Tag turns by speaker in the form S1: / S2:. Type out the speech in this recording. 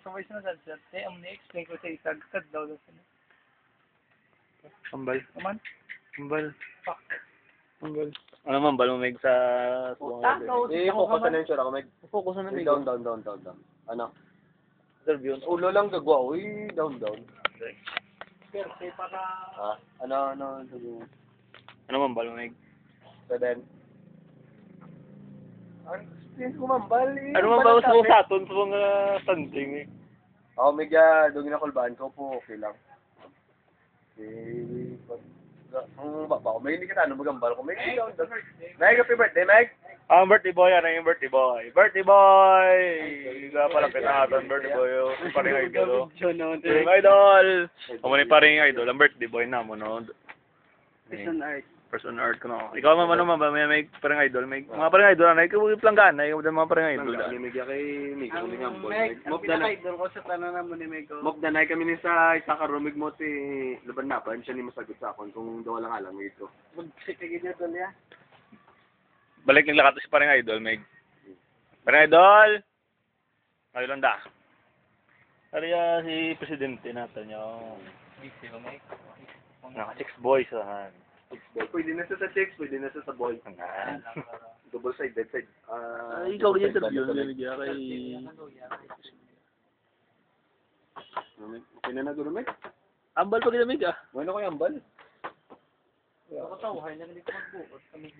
S1: Kung may sinasadjat, ang ni-explain ko sa isa, agad daw daw sila.
S2: Ambal.
S1: Naman?
S2: Ambal.
S1: Fuck.
S2: Ambal. Ano man, balumig sa...
S3: Focus na yung tsura ko, Meg.
S2: Focus na
S3: Down. Ano?
S2: Observe yun.
S3: Ulo lang gagwa. Uy, down.
S1: Perte para...
S3: Ano?
S2: Ano man, balumig?
S3: 7. Ang explain ko mambal eh.
S2: Ano man ba gusto mo sa aton sa mga standing eh?
S3: Ako, Mega, doon ginakulbaan ko po, okay lang. Ang baba ko, may hindi kita ano magambal ko. Meg, happy birthday, Meg!
S2: Birthday boy, ano yung birthday boy? Birthday boy! Higa pala pinatan, birthday boy. Paring idol. Paring idol! Kung ni paring idol, ang birthday boy na mo, no?
S1: Person art.
S2: Person art ko na. Ikaw man ba, may paring idol? May mga paring idol, ano? Ikaw yung planggan, ikaw mga paring idol.
S3: Mega kay Meg, kung nga ambol.
S1: Ang pinaka-idol ko sa tanan mo ni Mego.
S3: Mop danay kami ni sa isa ka rumig mo ti laban na pa siya ni masagot sa akon kung daw lang alam ito.
S1: Magsikigid niya doon ya.
S2: Balik naglakat si paring idol, Meg. Paring idol! Ayun lang da. Ariya si presidente natin yung...
S1: Busy ba, Mike?
S2: Naka 6 boys, han.
S3: Pwede na sa chicks, pwede na sa boy.
S2: Nga.
S3: Double side, dead side.
S2: Ikaw rin yung interview, Meg.
S3: Okay na gulo Meg.
S2: Ambal pa kita, Meg, ah.
S3: Bueno ko yung ambal.
S1: Ako tawhay na hindi ko magbuot. Kami